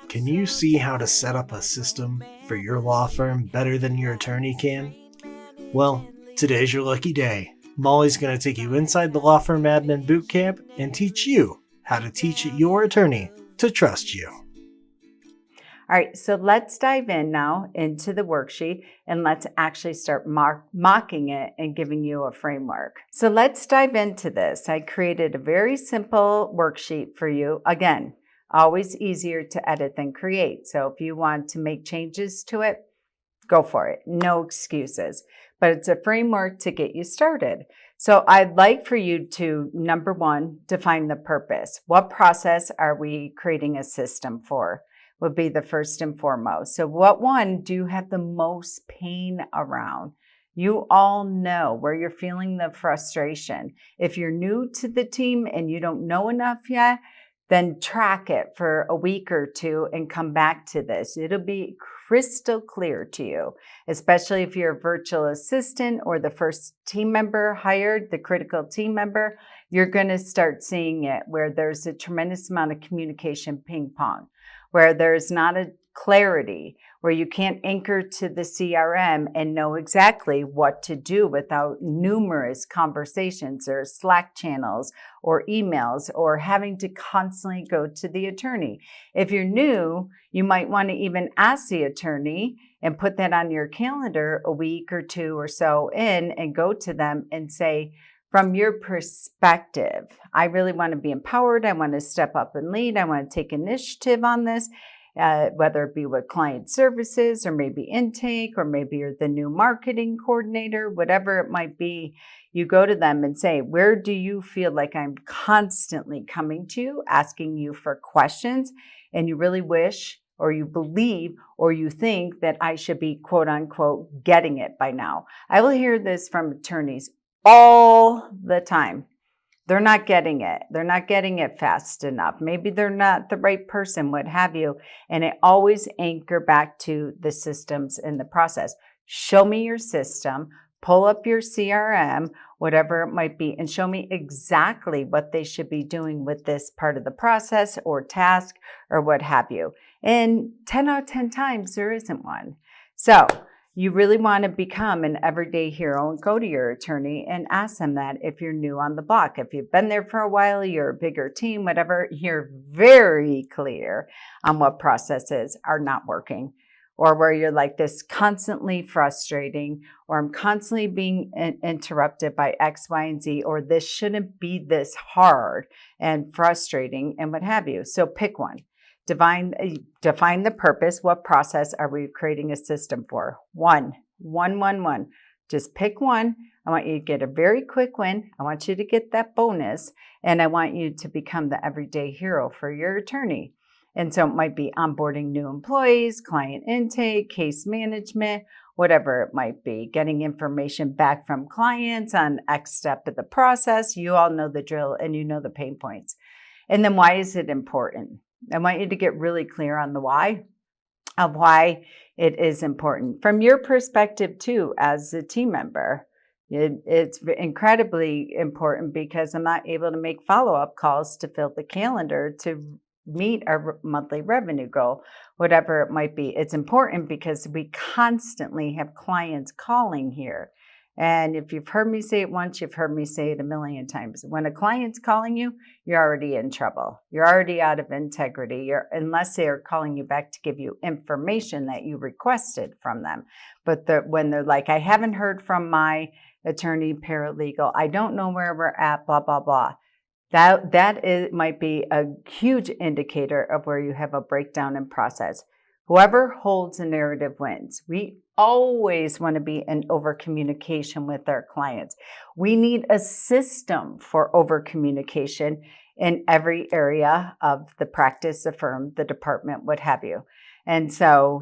Can you see how to set up a system for your law firm better than your attorney can? Well, today's your lucky day. Molly's going to take you inside the law firm admin bootcamp and teach you how to teach your attorney to trust you. All right, so let's dive in now into the worksheet and let's actually start mocking it and giving you a framework. So let's dive into this. I created a very simple worksheet for you. Again, always easier to edit than create. So if you want to make changes to it, go for it. No excuses. But it's a framework to get you started. So I'd like for you to, number one, define the purpose. What process are we creating a system for? Would be the first and foremost. So what one do you have the most pain around? You all know where you're feeling the frustration. If you're new to the team and you don't know enough yet, then track it for a week or two and come back to this. It'll be crystal clear to you, especially if you're a virtual assistant or the first team member hired, the critical team member. You're going to start seeing it where there's a tremendous amount of communication ping pong, where there's not a clarity, where you can't anchor to the CRM and know exactly what to do without numerous conversations or Slack channels or emails or having to constantly go to the attorney. If you're new, you might want to even ask the attorney and put that on your calendar a week or two or so in and go to them and say, from your perspective, I really want to be empowered. I want to step up and lead. I want to take initiative on this, whether it be with client services or maybe intake, or maybe you're the new marketing coordinator, whatever it might be. You go to them and say, where do you feel like I'm constantly coming to you, asking you for questions, and you really wish, or you believe, or you think that I should be, quote unquote, getting it by now. I will hear this from attorneys all the time. They're not getting it. They're not getting it fast enough. Maybe they're not the right person, what have you. And it always anchor back to the systems in the process. Show me your system, pull up your CRM, whatever it might be, and show me exactly what they should be doing with this part of the process or task or what have you. And 10 out of 10 times, there isn't one. So you really want to become an everyday hero and go to your attorney and ask them that if you're new on the block. If you've been there for a while, you're a bigger team, whatever, you're very clear on what processes are not working, or where you're like this constantly frustrating, or I'm constantly being interrupted by X, Y, and Z, or this shouldn't be this hard and frustrating and what have you. So pick one. Define the purpose. What process are we creating a system for? One. Just pick one. I want you to get a very quick win. I want you to get that bonus. And I want you to become the everyday hero for your attorney. And so it might be onboarding new employees, client intake, case management, whatever it might be, getting information back from clients on X step of the process. You all know the drill and you know the pain points. And then why is it important? I want you to get really clear on the why of why it is important. From your perspective too, as a team member, it's incredibly important because I'm not able to make follow-up calls to fill the calendar to meet our monthly revenue goal, whatever it might be. It's important because we constantly have clients calling here. And if you've heard me say it once, you've heard me say it a million times. When a client's calling you, you're already in trouble. You're already out of integrity, unless they are calling you back to give you information that you requested from them. But when they're like, I haven't heard from my attorney, paralegal, I don't know where we're at, blah, blah, blah. That might be a huge indicator of where you have a breakdown in process. Whoever holds a narrative wins. We always want to be in over communication with our clients. We need a system for over communication in every area of the practice, the firm, the department, what have you. And so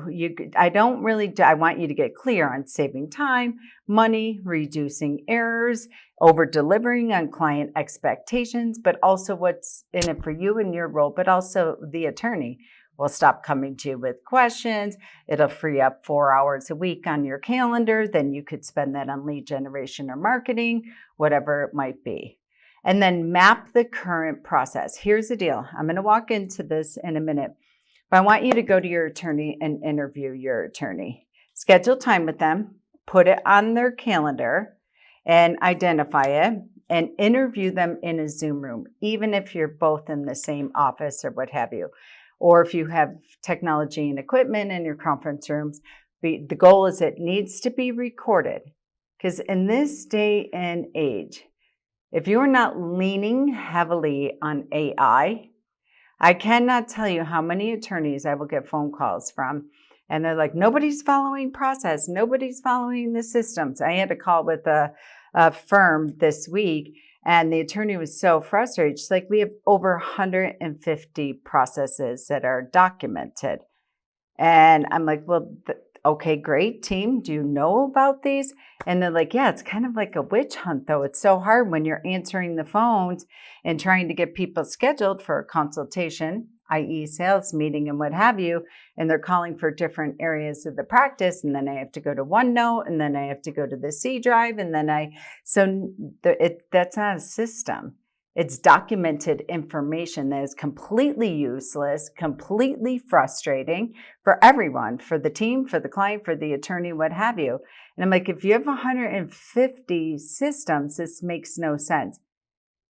I want you to get clear on saving time, money, reducing errors, over delivering on client expectations, but also what's in it for you and your role, but also the attorney will stop coming to you with questions. It'll free up 4 hours a week on your calendar. Then you could spend that on lead generation or marketing, whatever it might be. And then map the current process. Here's the deal. I'm going to walk into this in a minute. But I want you to go to your attorney and interview your attorney. Schedule time with them, put it on their calendar and identify it, and interview them in a Zoom room, even if you're both in the same office or what have you. Or if you have technology and equipment in your conference rooms, the goal is it needs to be recorded. Because in this day and age, if you're not leaning heavily on AI, I cannot tell you how many attorneys I will get phone calls from, and they're like, nobody's following process, nobody's following the systems. I had a call with a firm this week, and the attorney was so frustrated. She's like, we have over 150 processes that are documented. And I'm like, well, okay, great, team. Do you know about these? And they're like, yeah, it's kind of like a witch hunt, though. It's so hard when you're answering the phones and trying to get people scheduled for a consultation, i.e. sales meeting and what have you, and they're calling for different areas of the practice, and then I have to go to OneNote, and then I have to go to the C drive, and then that's not a system. It's documented information that is completely useless, completely frustrating for everyone, for the team, for the client, for the attorney, what have you. And I'm like, if you have 150 systems, this makes no sense.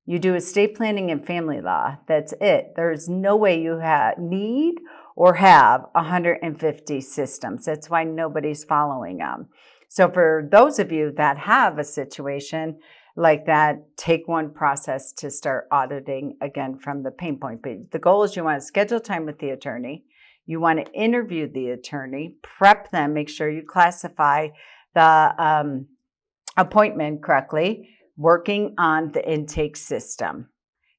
You do estate planning and family law. That's it. There's no way you need or have 150 systems. That's why nobody's following them. So for those of you that have a situation like that, take one process to start auditing again from the pain point. But the goal is you want to schedule time with the attorney. You want to interview the attorney, prep them, make sure you classify the appointment correctly, working on the intake system.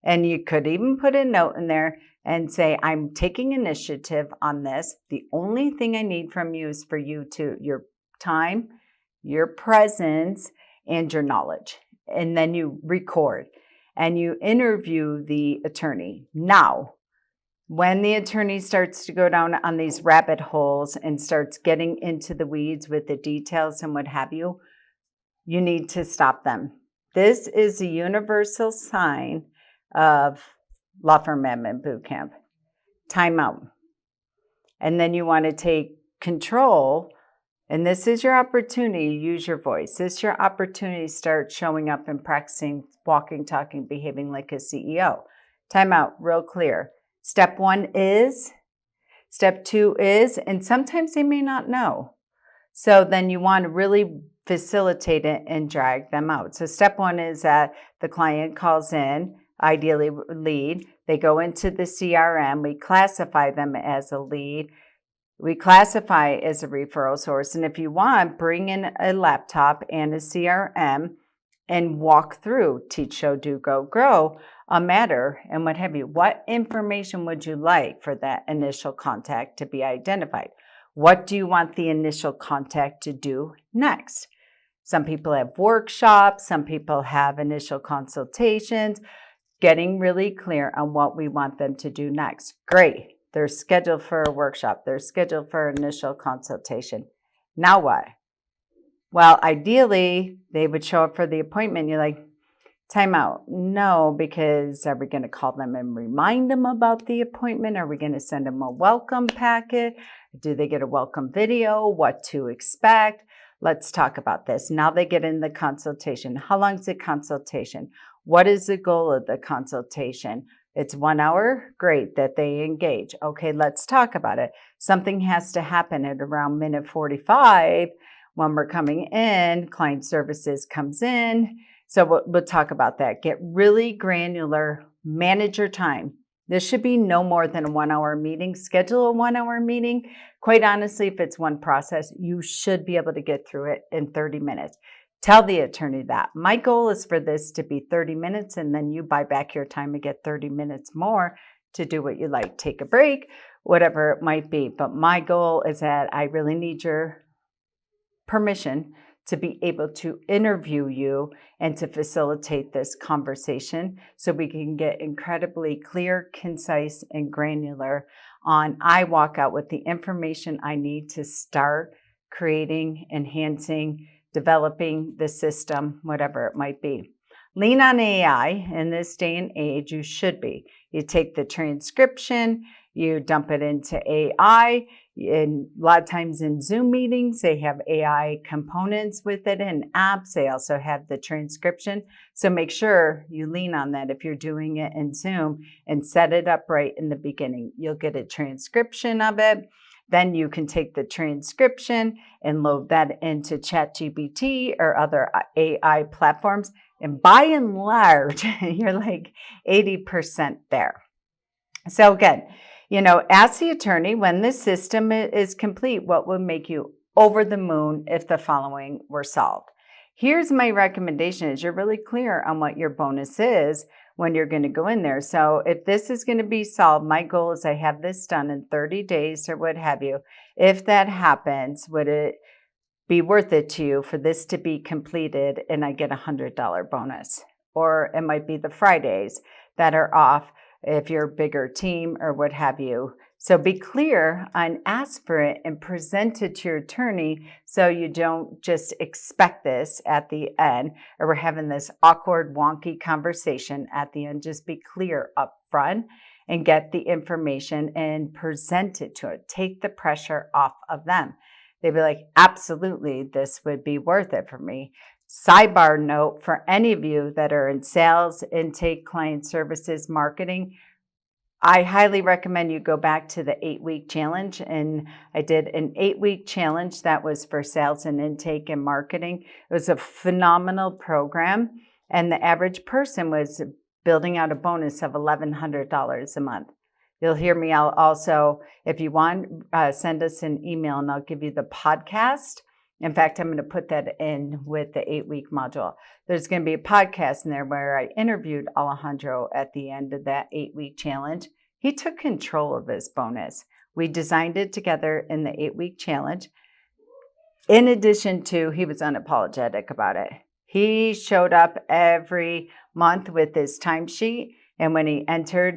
And you could even put a note in there and say, I'm taking initiative on this. The only thing I need from you is for you to your time, your presence, and your knowledge. And then you record and you interview the attorney. Now, when the attorney starts to go down on these rabbit holes and starts getting into the weeds with the details and what have you, you need to stop them. This is a universal sign of law firm admin boot camp. Time out. And then you want to take control. And this is your opportunity to use your voice. This is your opportunity to start showing up and practicing walking, talking, behaving like a CEO. Time out, real clear. Step 1 is, step 2 is, and sometimes they may not know. So then you want to really facilitate it and drag them out. So step 1 is that the client calls in, ideally lead. They go into the CRM. We classify them as a lead. We classify as a referral source. And if you want, bring in a laptop and a CRM and walk through Teach, Show, Do, Go, Grow a matter and what have you. What information would you like for that initial contact to be identified? What do you want the initial contact to do next? Some people have workshops. Some people have initial consultations. Getting really clear on what we want them to do next. Great. They're scheduled for a workshop. They're scheduled for initial consultation. Now what? Well, ideally, they would show up for the appointment. You're like, time out. No, because are we going to call them and remind them about the appointment? Are we going to send them a welcome packet? Do they get a welcome video? What to expect? Let's talk about this. Now they get in the consultation. How long is the consultation? What is the goal of the consultation? It's 1 hour. Great that they engage. Okay, let's talk about it. Something has to happen at around minute 45 when we're coming in. Client services comes in. So we'll talk about that. Get really granular. Manage your time. This should be no more than a 1 hour meeting. Schedule a 1 hour meeting. Quite honestly, if it's one process, you should be able to get through it in 30 minutes. Tell the attorney that. My goal is for this to be 30 minutes, and then you buy back your time and get 30 minutes more to do what you like. Take a break, whatever it might be. But my goal is that I really need your permission to be able to interview you and to facilitate this conversation so we can get incredibly clear, concise, and granular on I walk out with the information I need to start creating, enhancing, developing the system, whatever it might be. Lean on AI in this day and age, you should be. You take the transcription, You dump it into AI. And a lot of times in Zoom meetings, they have AI components with it in apps. They also have the transcription. So make sure you lean on that if you're doing it in Zoom and set it up right in the beginning. You'll get a transcription of it. Then you can take the transcription and load that into ChatGPT or other AI platforms. And by and large, you're like 80% there. So again, ask the attorney when the system is complete, what would make you over the moon if the following were solved. Here's my recommendation is you're really clear on what your bonus is when you're going to go in there. So if this is going to be solved, my goal is I have this done in 30 days or what have you. If that happens, would it be worth it to you for this to be completed and I get $100 bonus? Or it might be the Fridays that are off if you're a bigger team or what have you. So be clear and ask for it and present it to your attorney so you don't just expect this at the end or we're having this awkward, wonky conversation at the end. Just be clear up front and get the information and present it to it. Take the pressure off of them. They'd be like, absolutely, this would be worth it for me. Sidebar note for any of you that are in sales, intake, client services, marketing, I highly recommend you go back to the 8-week challenge. And I did an 8-week challenge that was for sales and intake and marketing. It was a phenomenal program. And the average person was building out a bonus of $1,100 a month. You'll hear me out also, if you want, send us an email and I'll give you the podcast. In fact, I'm going to put that in with the 8-week module. There's going to be a podcast in there where I interviewed Alejandro at the end of that 8-week challenge. He took control of his bonus. We designed it together in the 8-week challenge. In addition to, he was unapologetic about it. He showed up every month with his timesheet. And when he entered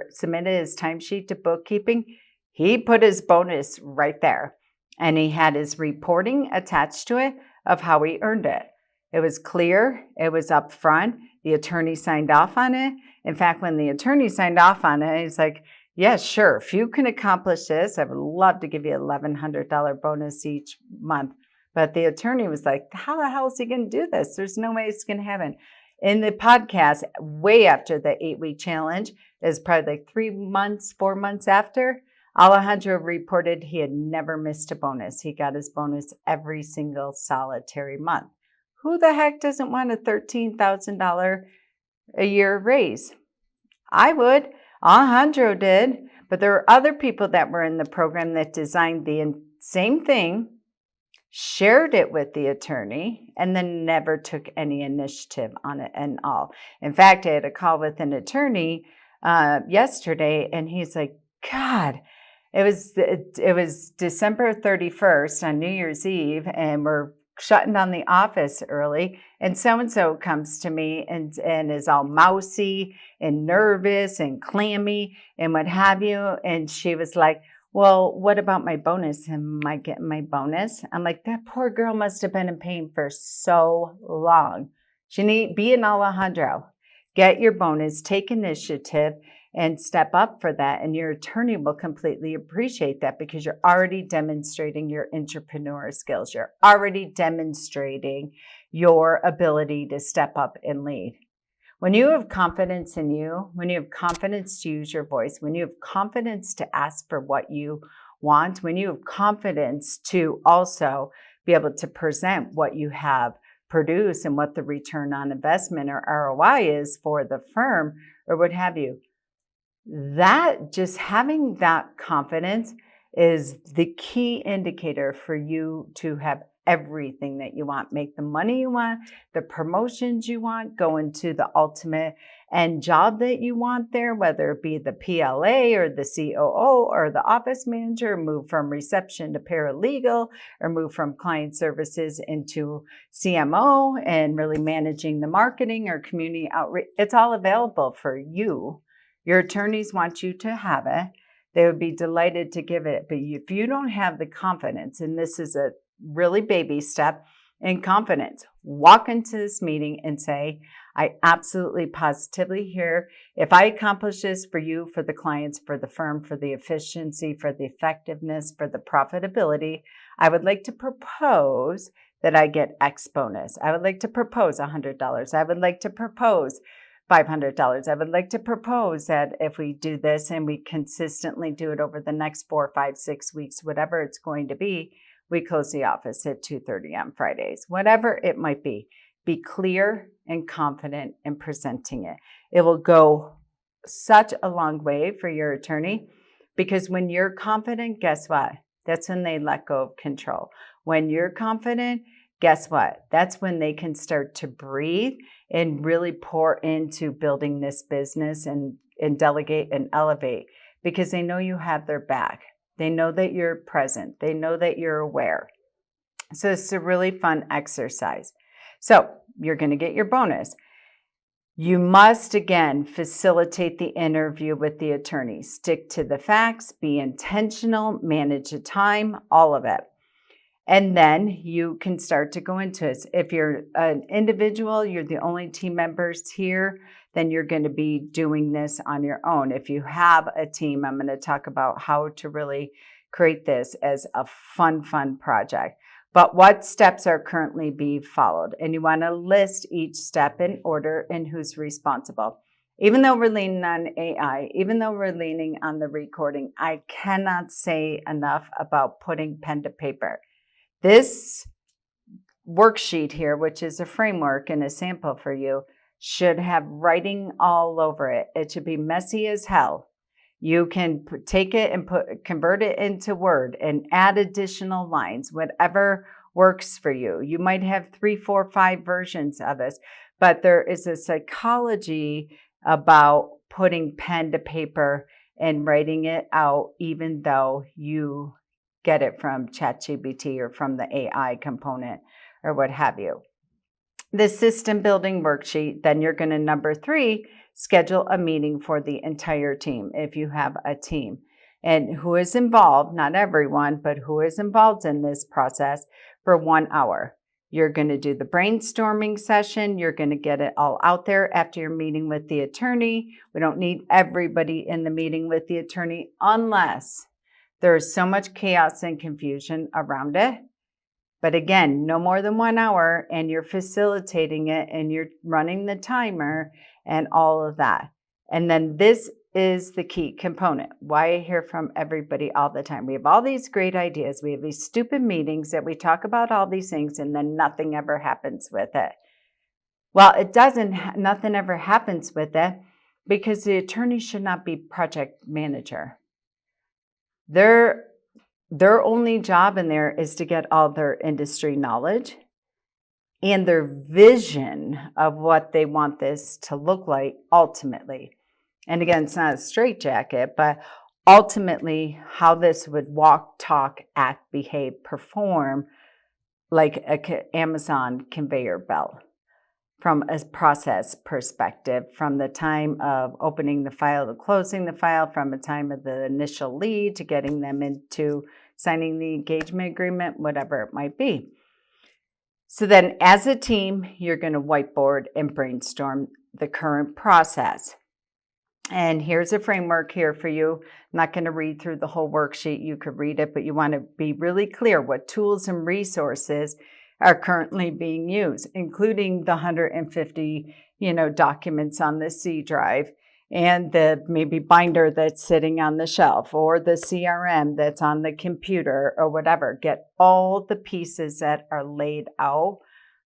submitted his timesheet to bookkeeping, he put his bonus right there. And he had his reporting attached to it of how he earned it. It was clear. It was upfront. The attorney signed off on it. In fact, when the attorney signed off on it, he's like, yeah, sure. If you can accomplish this, I would love to give you an $1,100 bonus each month. But the attorney was like, how the hell is he going to do this? There's no way it's going to happen. In the podcast, way after the 8-week challenge, is probably like 4 months after, Alejandro reported he had never missed a bonus. He got his bonus every single solitary month. Who the heck doesn't want a $13,000 a year raise? I would. Alejandro did. But there were other people that were in the program that designed the same thing, shared it with the attorney, and then never took any initiative on it and all. In fact, I had a call with an attorney yesterday, and he's like, God, it was December 31st on New Year's Eve, and we're shutting down the office early, and so-and-so comes to me and is all mousy and nervous and clammy and what have you, and she was like, well, what about my bonus? Am I getting my bonus? I'm like, that poor girl must have been in pain for so long. Be an Alejandro. Get your bonus, take initiative, and step up for that. And your attorney will completely appreciate that because you're already demonstrating your entrepreneur skills. You're already demonstrating your ability to step up and lead. When you have confidence in you, when you have confidence to use your voice, when you have confidence to ask for what you want, when you have confidence to also be able to present what you have produced and what the return on investment or ROI is for the firm or what have you, that just having that confidence is the key indicator for you to have everything that you want, make the money you want, the promotions you want, go into the ultimate end job that you want there, whether it be the PLA or the COO or the office manager, move from reception to paralegal, or move from client services into CMO and really managing the marketing or community outreach. It's all available for you. Your attorneys want you to have it. They would be delighted to give it. But if you don't have the confidence, and this is a really baby step in confidence, walk into this meeting and say, I absolutely positively here, if I accomplish this for you, for the clients, for the firm, for the efficiency, for the effectiveness, for the profitability, I would like to propose that I get X bonus. I would like to propose $100. I would like to propose $500. I would like to propose that if we do this and we consistently do it over the next 4, 5, 6 weeks, whatever it's going to be, we close the office at 2:30 on Fridays, whatever it might be. Be clear and confident in presenting it. It will go such a long way for your attorney, because when you're confident, guess what? That's when they let go of control. When you're confident, guess what? That's when they can start to breathe and really pour into building this business and delegate and elevate, because they know you have their back. They know that you're present. They know that you're aware. So it's a really fun exercise. So you're going to get your bonus. You must, again, facilitate the interview with the attorney. Stick to the facts, be intentional, manage the time, all of it. And then you can start to go into it. If you're an individual, you're the only team members here, then you're going to be doing this on your own. If you have a team, I'm going to talk about how to really create this as a fun project. But what steps are currently being followed? And you want to list each step in order and who's responsible. Even though we're leaning on AI, even though we're leaning on the recording, I cannot say enough about putting pen to paper. This worksheet here, which is a framework and a sample for you, should have writing all over it. It should be messy as hell. You can take it and convert it into Word and add additional lines, whatever works for you. You might have 3, 4, 5 versions of this, but there is a psychology about putting pen to paper and writing it out, even though you get it from ChatGPT or from the AI component or what have you. The system building worksheet, then you're going to, number 3, schedule a meeting for the entire team if you have a team. And who is involved, not everyone, but who is involved in this process for 1 hour. You're going to do the brainstorming session. You're going to get it all out there after your meeting with the attorney. We don't need everybody in the meeting with the attorney unless there is so much chaos and confusion around it. But again, no more than 1 hour, and you're facilitating it and you're running the timer and all of that. And then this is the key component. Why I hear from everybody all the time. We have all these great ideas. We have these stupid meetings that we talk about all these things and then nothing ever happens with it. Well, it doesn't, nothing ever happens with it because the attorney should not be project manager. Their only job in there is to get all their industry knowledge and their vision of what they want this to look like ultimately. And again, it's not a straitjacket, but ultimately how this would walk, talk, act, behave, perform like an Amazon conveyor belt from a process perspective, from the time of opening the file to closing the file, from the time of the initial lead to getting them into signing the engagement agreement, whatever it might be. So then as a team, you're going to whiteboard and brainstorm the current process. And here's a framework here for you. I'm not going to read through the whole worksheet. You could read it, but you want to be really clear what tools and resources are currently being used, including the 150, documents on the C drive and the maybe binder that's sitting on the shelf or the CRM that's on the computer or whatever. Get all the pieces that are laid out.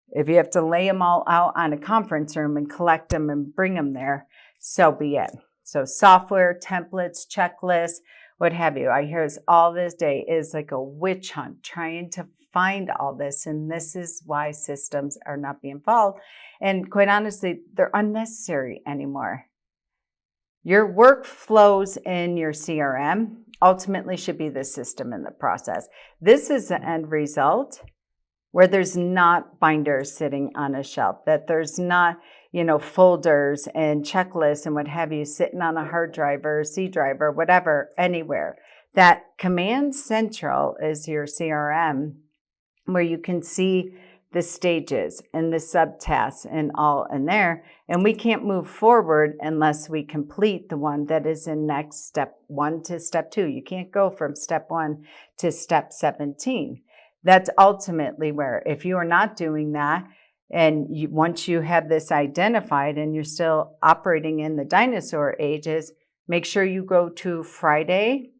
If you have to lay them all out on a conference room and collect them and bring them there, so be it. So software, templates, checklists, what have you. I hear all this day is like a witch hunt trying to find all this. And this is why systems are not being followed. And quite honestly, they're unnecessary anymore. Your workflows in your CRM ultimately should be the system in the process. This is the end result where there's not binders sitting on a shelf, that there's not, folders and checklists and what have you sitting on a hard drive or C drive or whatever, anywhere. That Command Central is your CRM where you can see the stages and the subtasks and all in there. And we can't move forward unless we complete the one that is in next step 1 to step 2. You can't go from step 1 to step 17. That's ultimately where, if you are not doing that, and once you have this identified and you're still operating in the dinosaur ages, make sure you go to Friday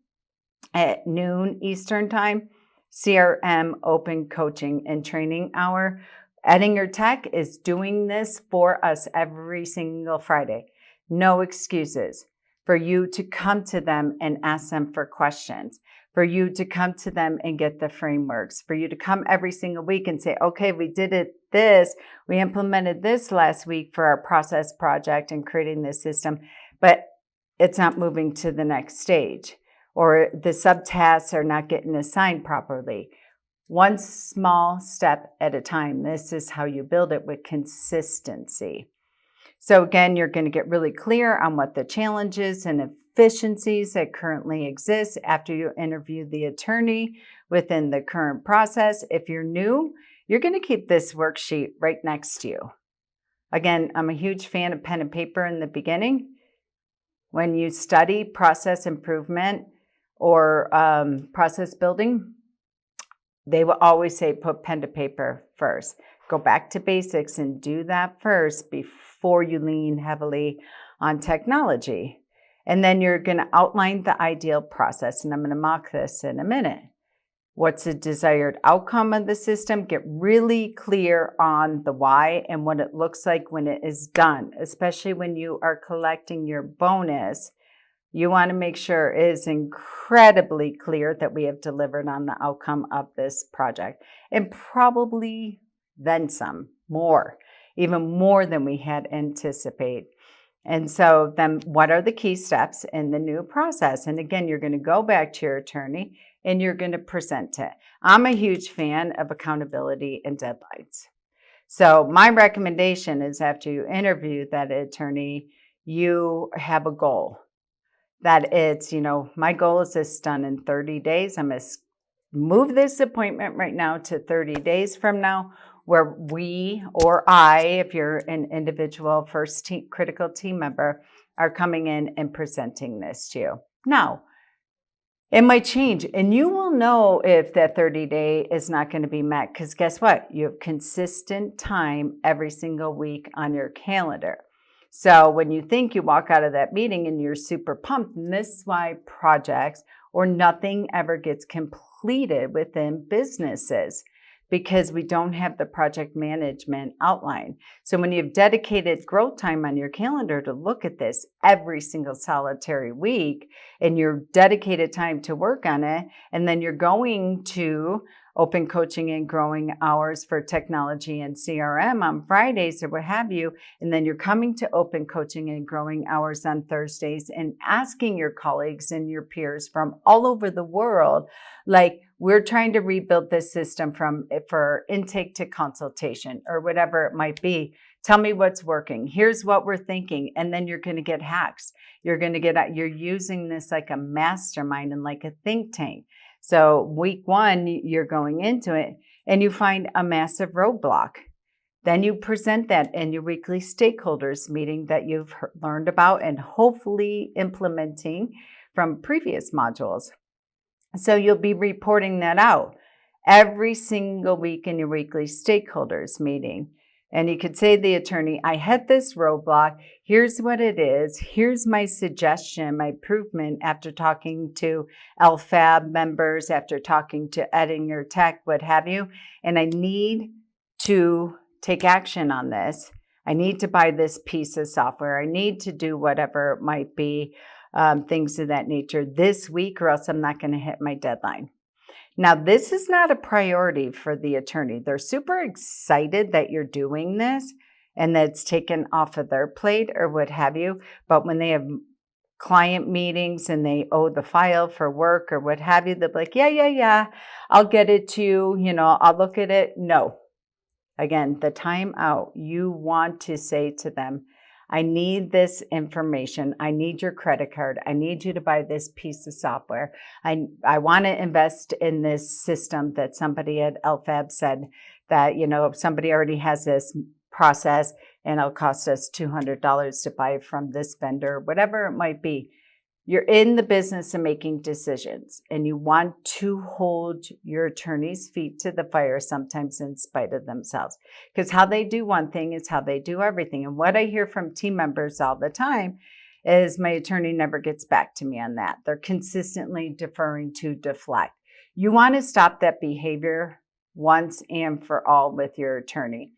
at noon Eastern Time, CRM Open Coaching and Training Hour. Ettinger Tech is doing this for us every single Friday. No excuses for you to come to them and ask them for questions, for you to come to them and get the frameworks, for you to come every single week and say, okay, we did we implemented this last week for our process project and creating this system, but it's not moving to the next stage, or the subtasks are not getting assigned properly. One small step at a time. This is how you build it with consistency. So again, you're going to get really clear on what the challenges and efficiencies that currently exist after you interview the attorney within the current process. If you're new, you're going to keep this worksheet right next to you. Again, I'm a huge fan of pen and paper in the beginning. When you study process improvement or process building, they will always say put pen to paper first. Go back to basics and do that first before you lean heavily on technology. And then you're going to outline the ideal process, and I'm going to mock this in a minute. What's the desired outcome of the system? Get really clear on the why and what it looks like when it is done, especially when you are collecting your bonus. You want to make sure it is incredibly clear that we have delivered on the outcome of this project, and probably then some more, even more than we had anticipated. And so then what are the key steps in the new process? And again, you're going to go back to your attorney and you're going to present it. I'm a huge fan of accountability and deadlines. So my recommendation is after you interview that attorney, you have a goal. That it's, my goal is this done in 30 days. I'm going to move this appointment right now to 30 days from now, where we or I, if you're an individual first critical team member, are coming in and presenting this to you. Now, it might change, and you will know if that 30-day is not going to be met, because guess what? You have consistent time every single week on your calendar. So when you think you walk out of that meeting and you're super pumped, and this is why projects or nothing ever gets completed within businesses, because we don't have the project management outline. So when you have dedicated growth time on your calendar to look at this every single solitary week, and your dedicated time to work on it, and then you're going to open coaching and growing hours for technology and CRM on Fridays or what have you, and then you're coming to open coaching and growing hours on Thursdays and asking your colleagues and your peers from all over the world, like, we're trying to rebuild this system for intake to consultation or whatever it might be. Tell me what's working. Here's what we're thinking. And then you're going to get hacks. You're using this like a mastermind and like a think tank. So week 1, you're going into it and you find a massive roadblock. Then you present that in your weekly stakeholders meeting that you've learned about and hopefully implementing from previous modules. So you'll be reporting that out every single week in your weekly stakeholders meeting. And you could say to the attorney, I had this roadblock. Here's what it is. Here's my suggestion, my improvement after talking to LFAB members, after talking to Ettinger Tech, what have you. And I need to take action on this. I need to buy this piece of software. I need to do whatever it might be. Things of that nature this week, or else I'm not going to hit my deadline. Now, this is not a priority for the attorney. They're super excited that you're doing this and that it's taken off of their plate or what have you. But when they have client meetings and they owe the file for work or what have you, they'll be like, yeah, I'll get it to you. I'll look at it. No. Again, the time out, you want to say to them, I need this information. I need your credit card. I need you to buy this piece of software. I want to invest in this system that somebody at LFAB said that, if somebody already has this process and it'll cost us $200 to buy from this vendor, whatever it might be. You're in the business of making decisions, and you want to hold your attorney's feet to the fire sometimes in spite of themselves. Because how they do one thing is how they do everything. And what I hear from team members all the time is my attorney never gets back to me on that. They're consistently deferring to deflect. You want to stop that behavior once and for all with your attorney.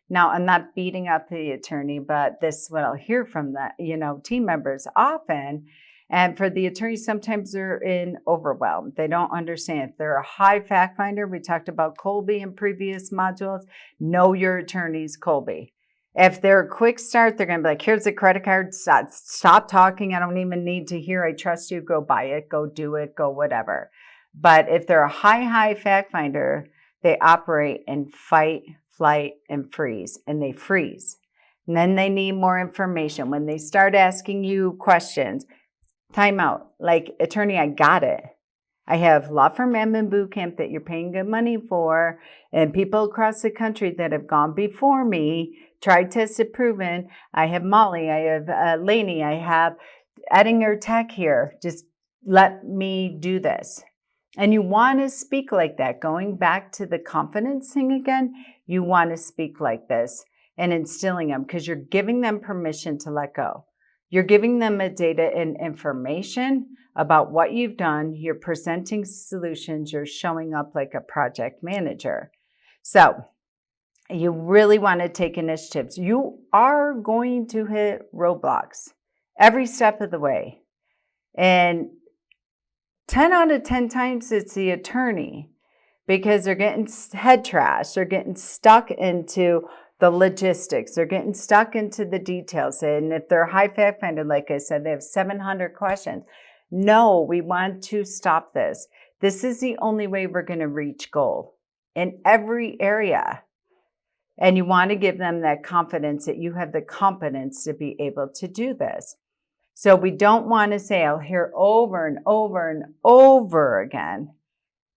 Now, I'm not beating up the attorney, but this is what I'll hear from the, team members often. And for the attorneys, sometimes they're in overwhelm. They don't understand. If they're a high fact finder, we talked about Colby in previous modules, know your attorney's Colby. If they're a quick start, they're going to be like, here's the credit card, stop talking. I don't even need to hear. I trust you. Go buy it, go do it, go whatever. But if they're a high fact finder, they operate in fight, flight, and freeze, and they freeze. And then they need more information. When they start asking you questions, time out. Like, attorney, I got it. I have law firm admin boot camp that you're paying good money for, and people across the country that have gone before me, tried, tested, proven. I have Molly, I have Lainey, I have Ettinger Tech here. Just let me do this. And you want to speak like that. Going back to the confidence thing again, you want to speak like this and instilling them, because you're giving them permission to let go. You're giving them a data and information about what you've done. You're presenting solutions. You're showing up like a project manager. So you really want to take initiatives. You are going to hit roadblocks every step of the way. And 10 out of 10 times it's the attorney, because they're getting head trash. They're getting stuck into the logistics. They're getting stuck into the details. And if they're high fact finder, like I said, they have 700 questions. No, we want to stop this. This is the only way we're going to reach goal in every area. And you want to give them that confidence that you have the competence to be able to do this. So we don't want to say, I'll hear over and over and over again,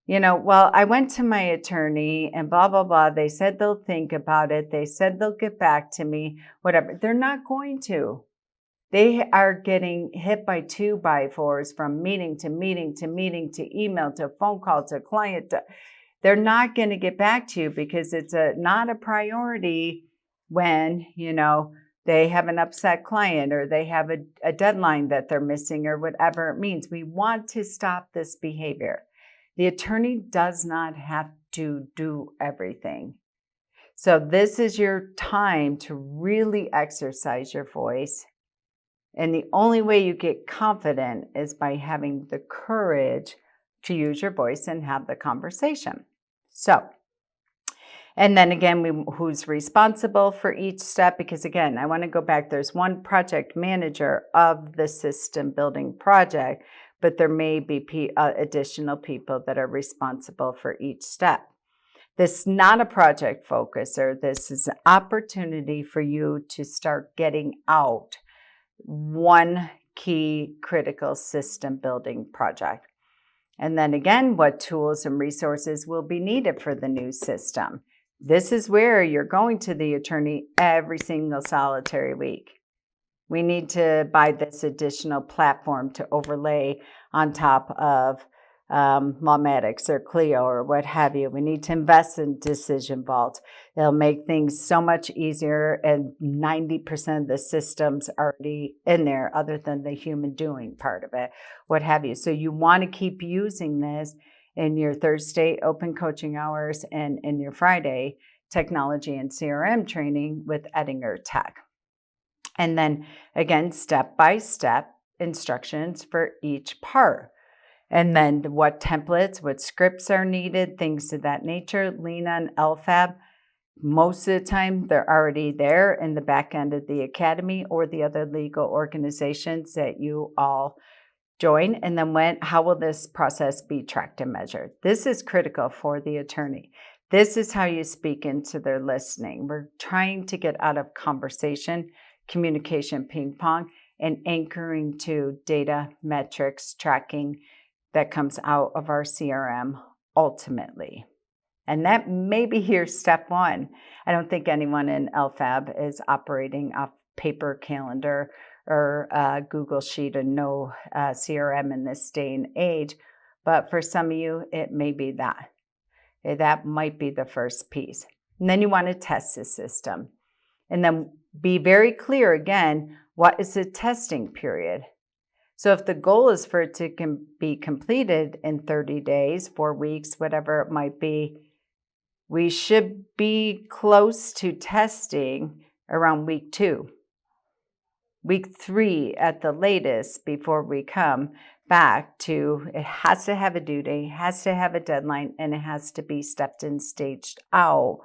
well, I went to my attorney and blah, blah, blah. They said they'll think about it. They said they'll get back to me, whatever. They're not going to. They are getting hit by 2x4s from meeting to meeting to meeting to email to phone call to client. They're not going to get back to you because it's not a priority when, they have an upset client or they have a deadline that they're missing or whatever it means. We want to stop this behavior. The attorney does not have to do everything. So this is your time to really exercise your voice. And the only way you get confident is by having the courage to use your voice and have the conversation. So, and then again, who's responsible for each step? Because again, I want to go back. There's one project manager of the system building project, but there may be additional people that are responsible for each step. This is not a project focuser. This is an opportunity for you to start getting out one key critical system building project. And then again, what tools and resources will be needed for the new system? This is where you're going to the attorney every single solitary week. We need to buy this additional platform to overlay on top of Lawmatics or Clio or what have you. We need to invest in Decision Vault. It'll make things so much easier, and 90% of the systems are already in there other than the human doing part of it, what have you. So you want to keep using this in your Thursday open coaching hours and in your Friday technology and CRM training with Ettinger Tech. And then again, step-by-step instructions for each part. And then what templates, what scripts are needed, things of that nature. Lena and LFAB, most of the time they're already there in the back end of the academy or the other legal organizations that you all join. And then how will this process be tracked and measured? This is critical for the attorney. This is how you speak into their listening. We're trying to get out of conversation, communication ping pong, and anchoring to data, metrics, tracking that comes out of our CRM ultimately. And that may be your step one. I don't think anyone in LFAB is operating off paper calendar or Google Sheet or no CRM in this day and age. But for some of you, it may be that. That might be the first piece. And then you want to test the system. And then be very clear again, what is the testing period? So if the goal is for it to be completed in 30 days, 4 weeks, whatever it might be, we should be close to testing around week 2. Week 3 at the latest before we come back to it has to have a due date, has to have a deadline, and it has to be stepped and staged out.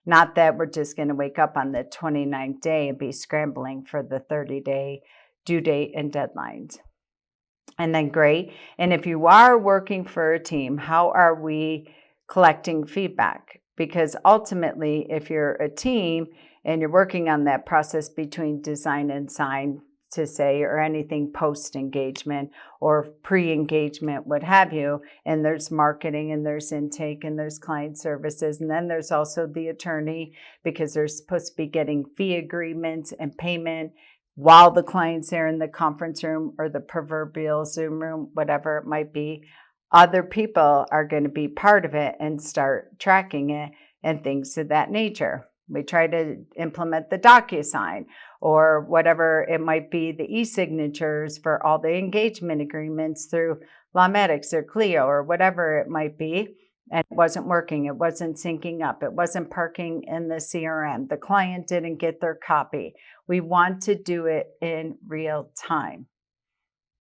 Not that we're just going to wake up on the 29th day and be scrambling for the 30-day due date and deadlines. And then great. And if you are working for a team, how are we collecting feedback? Because ultimately, if you're a team and you're working on that process between design and sign, to say, or anything post-engagement or pre-engagement, what have you, and there's marketing and there's intake and there's client services, and then there's also the attorney, because they're supposed to be getting fee agreements and payment while the client's there in the conference room or the proverbial Zoom room, whatever it might be. Other people are going to be part of it and start tracking it and things of that nature. We try to implement the DocuSign or whatever it might be, the e-signatures for all the engagement agreements through Lawmatics or Clio or whatever it might be. And it wasn't working. It wasn't syncing up. It wasn't parking in the CRM. The client didn't get their copy. We want to do it in real time.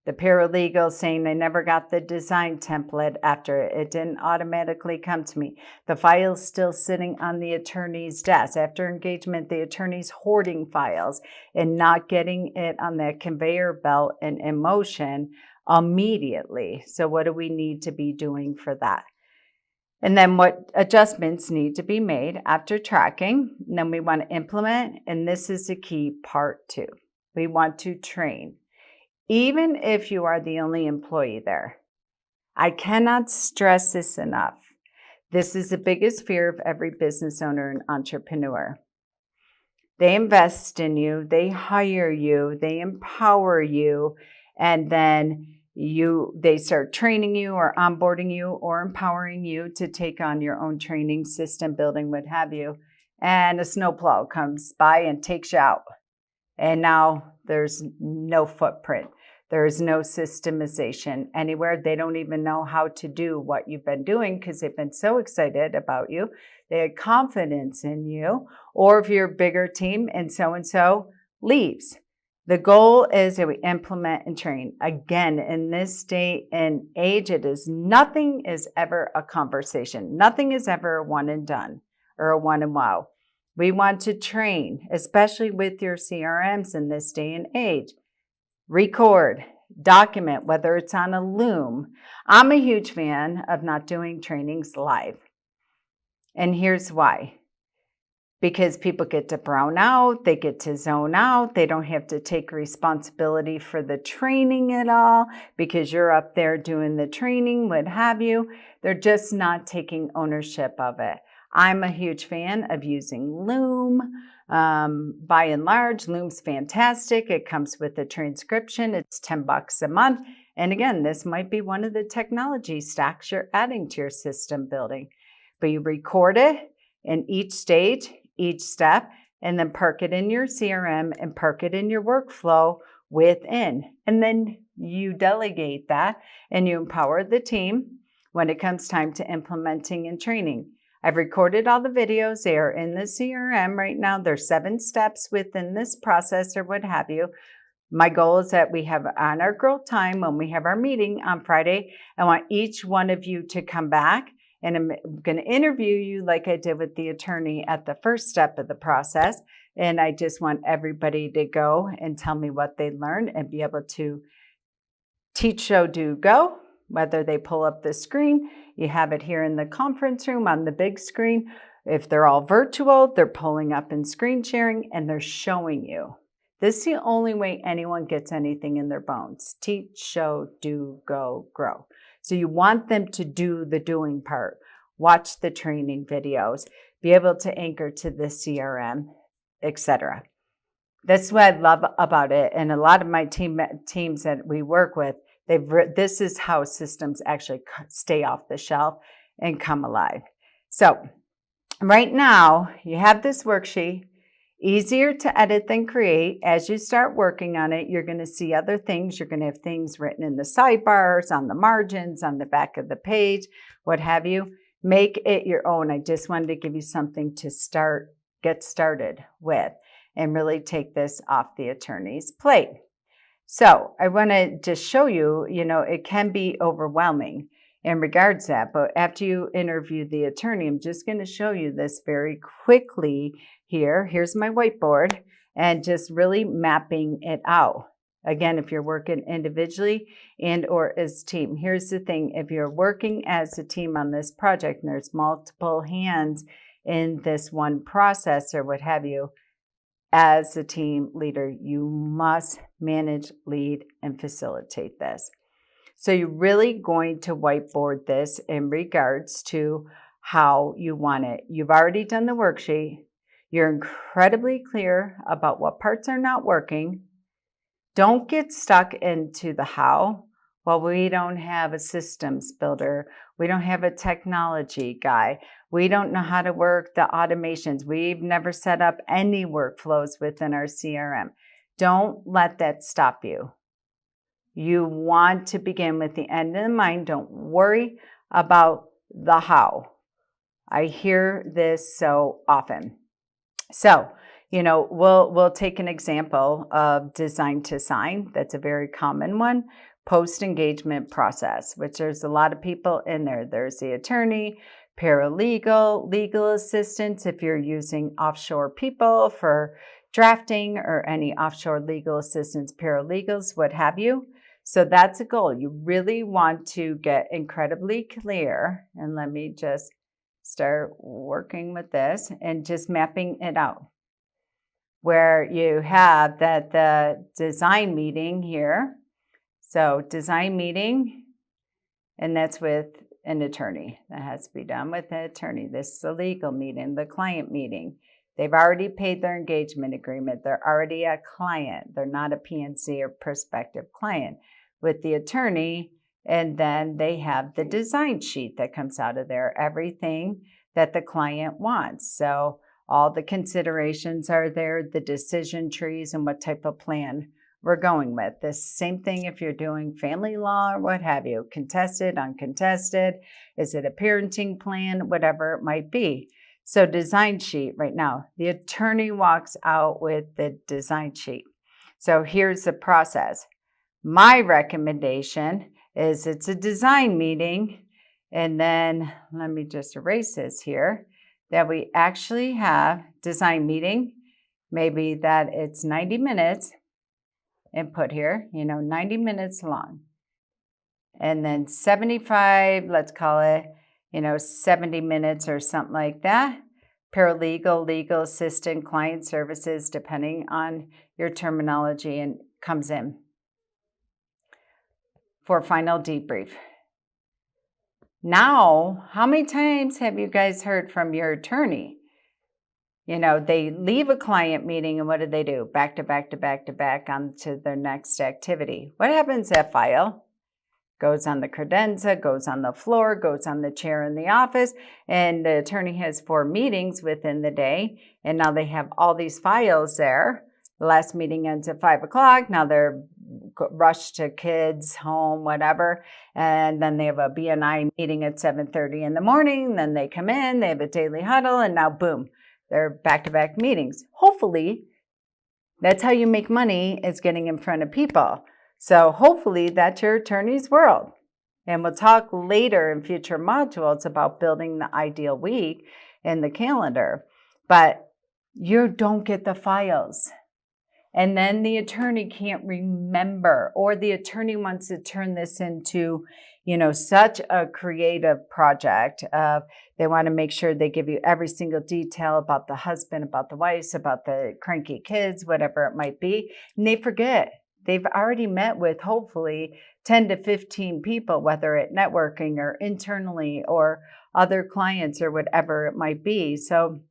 The paralegal saying I never got the design template after it didn't automatically come to me. The file's still sitting on the attorney's desk. After engagement, the attorney's hoarding files and not getting it on that conveyor belt and in motion immediately. So what do we need to be doing for that? And then what adjustments need to be made after tracking. And then we want to implement, and this is the key part too. We want to train. Even if you are the only employee there, I cannot stress this enough. This is the biggest fear of every business owner and entrepreneur. They invest in you, they hire you, they empower you, and then they start training you or onboarding you or empowering you to take on your own training, system building, what have you. And a snowplow comes by and takes you out. And now there's no footprint. There's no systemization anywhere. They don't even know how to do what you've been doing because they've been so excited about you. They had confidence in you. Or if you're a bigger team and so leaves. The goal is that we implement and train. Again, in this day and age, nothing is ever a conversation. Nothing is ever a one and done or a one and wow. We want to train, especially with your CRMs in this day and age. Record, document, whether it's on a Loom. I'm a huge fan of not doing trainings live. And here's why. Because people get to brown out, they get to zone out, they don't have to take responsibility for the training at all because you're up there doing the training, what have you. They're just not taking ownership of it. I'm a huge fan of using Loom. By and large, Loom's fantastic. It comes with a transcription. It's $10 a month. And again, this might be one of the technology stacks you're adding to your system building. But you record it in each stage, each step, and then park it in your CRM and park it in your workflow within. And then you delegate that and you empower the team when it comes time to implementing and training. I've recorded all the videos. They are in the CRM right now. There's 7 steps within this process or what have you. My goal is that we have on our growth time when we have our meeting on Friday, I want each one of you to come back and I'm going to interview you like I did with the attorney at the first step of the process. And I just want everybody to go and tell me what they learned and be able to teach, show, do, go. Whether they pull up the screen, you have it here in the conference room on the big screen. If they're all virtual, they're pulling up and screen sharing and they're showing you. This is the only way anyone gets anything in their bones. Teach, show, do, go, grow. So you want them to do the doing part. watch the training videos, be able to anchor to the CRM, etc. That's what I love about it. And a lot of my teams that we work with, this is how systems actually stay off the shelf and come alive. So right now, you have this worksheet, easier to edit than create. As you start working on it, you're going to see other things. You're going to have things written in the sidebars, on the margins, on the back of the page, what have you. Make it your own. I just wanted to give you something to get started with and really take this off the attorney's plate. So I want to just show you, it can be overwhelming in regards to that. But after you interview the attorney, I'm just going to show you this very quickly here. Here's my whiteboard and just really mapping it out. Again, if you're working individually and or as a team. Here's the thing. If you're working as a team on this project and there's multiple hands in this one process or what have you, as a team leader, you must manage, lead, and facilitate this. So you're really going to whiteboard this in regards to how you want it. You've already done the worksheet. You're incredibly clear about what parts are not working. Don't get stuck into the how. Well, we don't have a systems builder. We don't have a technology guy. We don't know how to work the automations. We've never set up any workflows within our CRM. Don't let that stop you. You want to begin with the end in mind. Don't worry about the how. I hear this so often. So, we'll take an example of design to sign. That's a very common one. Post-engagement process, which there's a lot of people in there. There's the attorney, paralegal, legal assistants, if you're using offshore people for drafting or any offshore legal assistants, paralegals, what have you. So that's a goal. You really want to get incredibly clear. And let me just start working with this and just mapping it out. Where you have that the design meeting here. So design meeting, and that's with an attorney. That has to be done with an attorney. This is a legal meeting, the client meeting. They've already paid their engagement agreement. They're already a client. They're not a PNC or prospective client. With the attorney, and then they have the design sheet that comes out of there, everything that the client wants. So all the considerations are there, the decision trees, and what type of plan we're going with. The same thing if you're doing family law or what have you, contested, uncontested, is it a parenting plan, whatever it might be. So design sheet right now, the attorney walks out with the design sheet. So here's the process. My recommendation is it's a design meeting, and then let me just erase this here, that we actually have design meeting, maybe that it's 90 minutes, and put here, 90 minutes long. And then 75, let's call it, 70 minutes or something like that. Paralegal, legal assistant, client services, depending on your terminology, and comes in for final debrief. Now, how many times have you guys heard from your attorney? They leave a client meeting and what do? Back to back to back to back on to their next activity. What happens? That file goes on the credenza, goes on the floor, goes on the chair in the office, and the attorney has 4 meetings within the day, and now they have all these files there. The last meeting ends at 5 o'clock. Now they're rushed to kids, home, whatever, and then they have a BNI meeting at 7:30 in the morning. Then they come in, they have a daily huddle, and now boom. They're back-to-back meetings. Hopefully, that's how you make money, is getting in front of people. So hopefully that's your attorney's world. And we'll talk later in future modules about building the ideal week in the calendar. But you don't get the files. And then the attorney can't remember, or the attorney wants to turn this into, such a creative project. They want to make sure they give you every single detail about the husband, about the wife, about the cranky kids, whatever it might be. And they forget they've already met with hopefully 10 to 15 people, whether at networking or internally or other clients or whatever it might be. So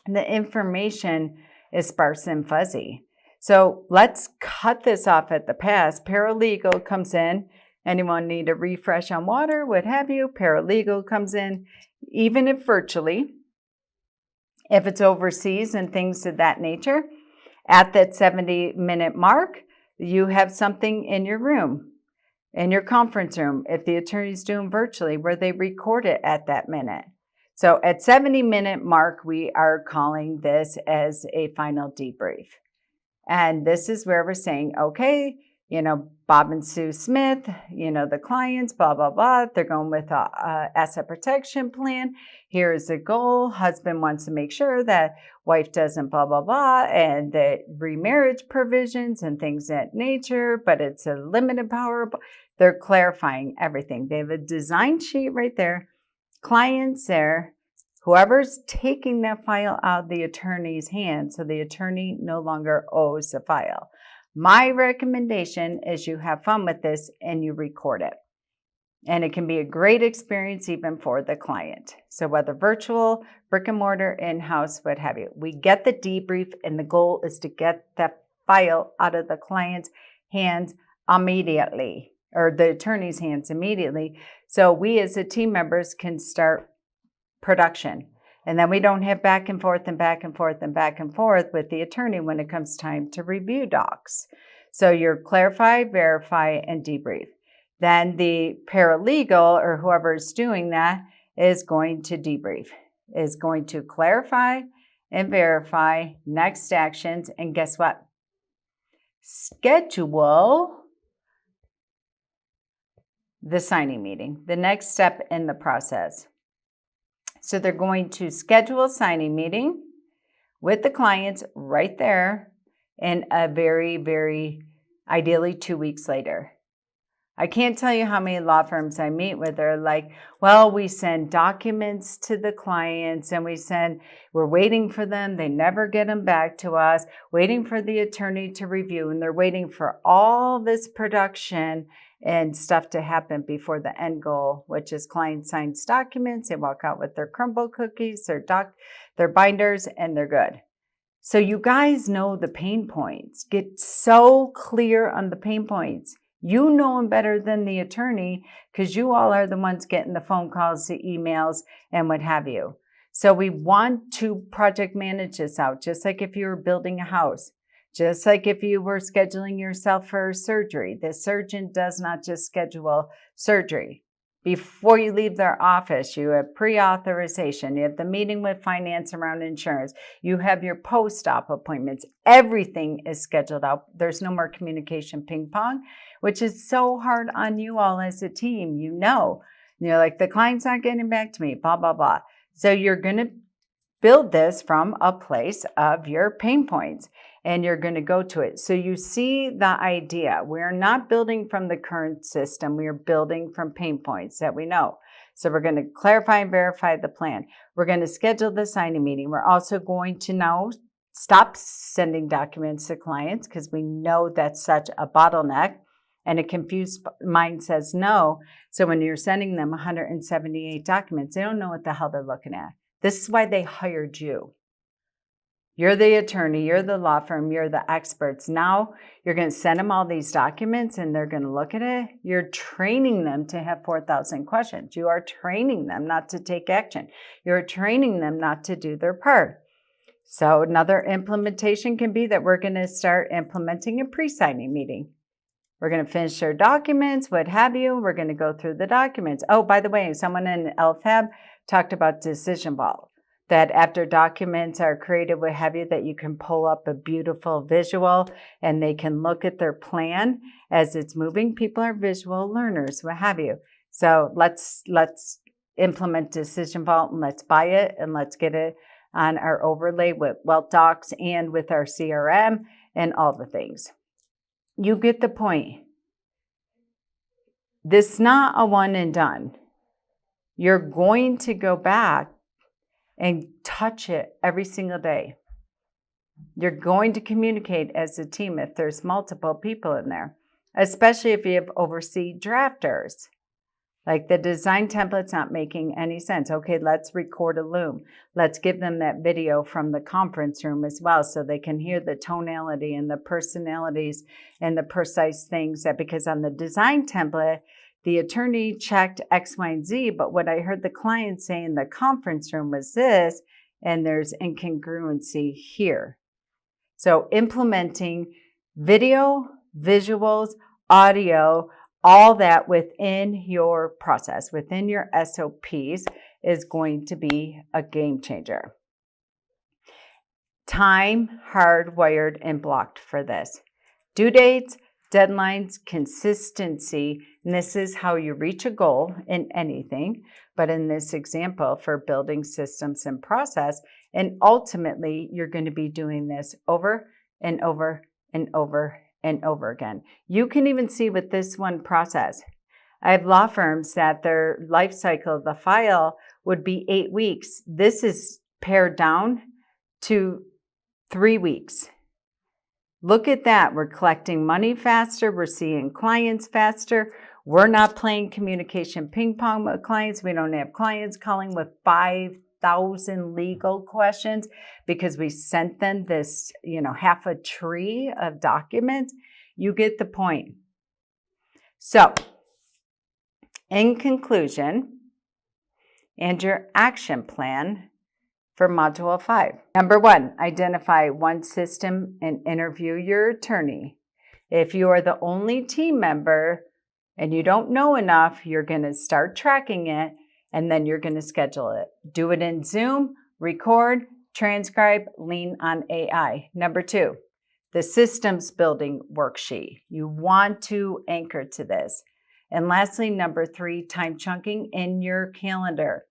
the information is sparse and fuzzy. So let's cut this off at the pass. Paralegal comes in. Anyone need a refresh on water, what have you? Paralegal comes in, even if virtually, if it's overseas and things of that nature. At that 70-minute mark, you have something in your room, in your conference room, if the attorney's doing virtually, where they record it at that minute. So at 70-minute mark, we are calling this as a final debrief. And this is where we're saying, okay, Bob and Sue Smith, the clients, blah, blah, blah. They're going with a asset protection plan. Here's the goal. Husband wants to make sure that wife doesn't blah, blah, blah, and the remarriage provisions and things of that nature, but it's a limited power. They're clarifying everything. They have a design sheet right there. Clients there. Whoever's taking that file out of the attorney's hand, so the attorney no longer owes the file. My recommendation is you have fun with this and you record it. And it can be a great experience even for the client. So whether virtual, brick and mortar, in-house, what have you. We get the debrief and the goal is to get that file out of the client's hands immediately, or the attorney's hands immediately. So we as the team members can start production. And then we don't have back and forth and back and forth and back and forth with the attorney when it comes time to review docs. So you're clarify, verify, and debrief. Then the paralegal or whoever is doing that is going to debrief, is going to clarify and verify next actions. And guess what? Schedule the signing meeting, the next step in the process. So they're going to schedule a signing meeting with the clients right there and a very, very ideally 2 weeks later. I can't tell you how many law firms I meet with are like, well, we send documents to the clients and we're waiting for them. They never get them back to us, waiting for the attorney to review. And they're waiting for all this production and stuff to happen before the end goal, which is client signs documents. They walk out with their crumble cookies, their binders, and they're good. So you guys know the pain points. Get so clear on the pain points. You know them better than the attorney because you all are the ones getting the phone calls, the emails, and what have you. So we want to project manage this out, just like if you were building a house. Just like if you were scheduling yourself for surgery, the surgeon does not just schedule surgery. Before you leave their office, you have pre-authorization. You have the meeting with finance around insurance. You have your post-op appointments. Everything is scheduled out. There's no more communication ping pong, which is so hard on you all as a team. You're like, the client's not getting back to me, blah, blah, blah. So you're going to build this from a place of your pain points. And you're going to go to it. So you see the idea. We're not building from the current system. We are building from pain points that we know. So we're going to clarify and verify the plan. We're going to schedule the signing meeting. We're also going to now stop sending documents to clients because we know that's such a bottleneck. And a confused mind says no. So when you're sending them 178 documents, they don't know what the hell they're looking at. This is why they hired you. You're the attorney, you're the law firm, you're the experts. Now you're going to send them all these documents and they're going to look at it. You're training them to have 4,000 questions. You are training them not to take action. You're training them not to do their part. So another implementation can be that we're going to start implementing a pre-signing meeting. We're going to finish their documents, what have you. We're going to go through the documents. Oh, by the way, someone in LFAB talked about Decision Vault. That after documents are created, what have you, that you can pull up a beautiful visual and they can look at their plan as it's moving. People are visual learners, what have you. So let's implement Decision Vault and let's buy it and let's get it on our overlay with Wealth Docs and with our CRM and all the things. You get the point. This is not a one and done. You're going to go back and touch it every single day. You're going to communicate as a team if there's multiple people in there, especially if you have oversee drafters. Like the design template's not making any sense. Okay, let's record a loom. Let's give them that video from the conference room as well so they can hear the tonality and the personalities and the precise things that, because on the design template, the attorney checked X, Y, and Z, but what I heard the client say in the conference room was this, and there's incongruency here. So implementing video, visuals, audio, all that within your process, within your SOPs is going to be a game changer. Time hardwired and blocked for this. Due dates, deadlines, consistency, and this is how you reach a goal in anything, but in this example for building systems and process, and ultimately you're going to be doing this over and over and over and over again. You can even see with this one process. I have law firms that their life cycle of the file would be 8 weeks. This is pared down to 3 weeks. Look at that. We're collecting money faster. We're seeing clients faster. We're not playing communication ping pong with clients. We don't have clients calling with 5,000 legal questions because we sent them this, half a tree of documents. You get the point. So, in conclusion, and your action plan for Module 5. Number 1, identify one system and interview your attorney. If you are the only team member and you don't know enough, you're going to start tracking it and then you're going to schedule it. Do it in Zoom, record, transcribe, lean on AI. Number 2, the systems building worksheet. You want to anchor to this. And lastly, number 3, time chunking in your calendar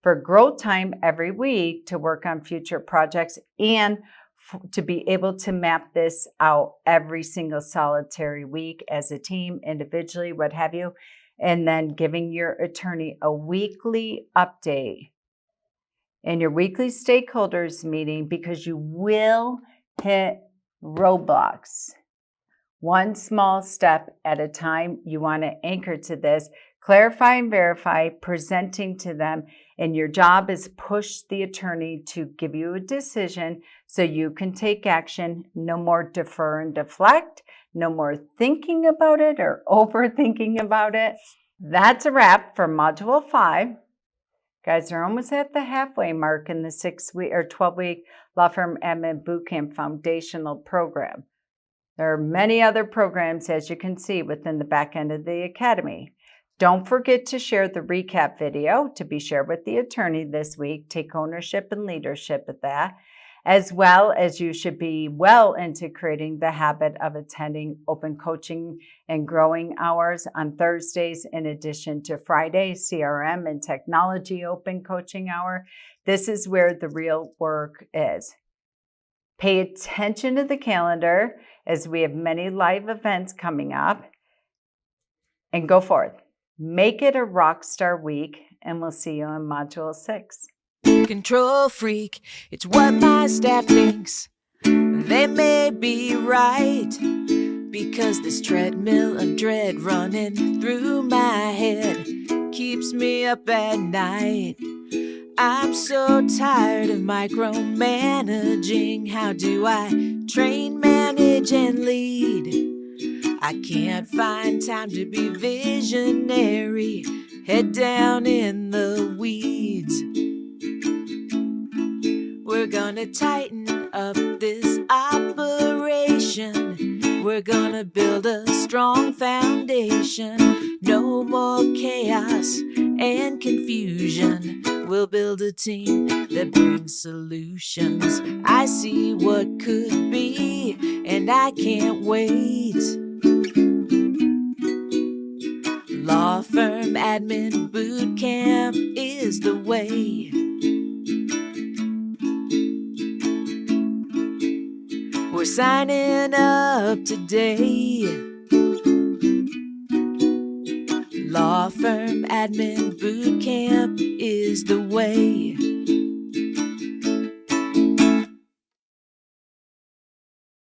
for growth time every week to work on future projects and to be able to map this out every single solitary week as a team, individually, what have you, and then giving your attorney a weekly update in your weekly stakeholders meeting because you will hit roadblocks. One small step at a time. You want to anchor to this, clarify and verify, presenting to them, and your job is push the attorney to give you a decision so you can take action. No more defer and deflect, no more thinking about it or overthinking about it. That's a wrap for Module 5. Guys, are almost at the halfway mark in the 6-week or 12-week Law Firm Admin Bootcamp Foundational Program. There are many other programs, as you can see, within the back end of the Academy. Don't forget to share the recap video to be shared with the attorney this week. Take ownership and leadership of that, as well as you should be well into creating the habit of attending open coaching and growing hours on Thursdays, in addition to Friday, CRM and technology open coaching hour. This is where the real work is. Pay attention to the calendar as we have many live events coming up, and go forth. Make it a rock star week, and we'll see you on Module 6. Control freak, it's what my staff thinks. They may be right, because this treadmill of dread running through my head keeps me up at night. I'm so tired of micromanaging. How do I train, manage, and lead? I can't find time to be visionary, head down in the weeds. We're gonna tighten up this operation. We're gonna build a strong foundation. No more chaos and confusion. We'll build a team that brings solutions. I see what could be, and I can't wait. Law Firm Admin Bootcamp is the way. We're signing up today. Law Firm Admin Bootcamp is the way.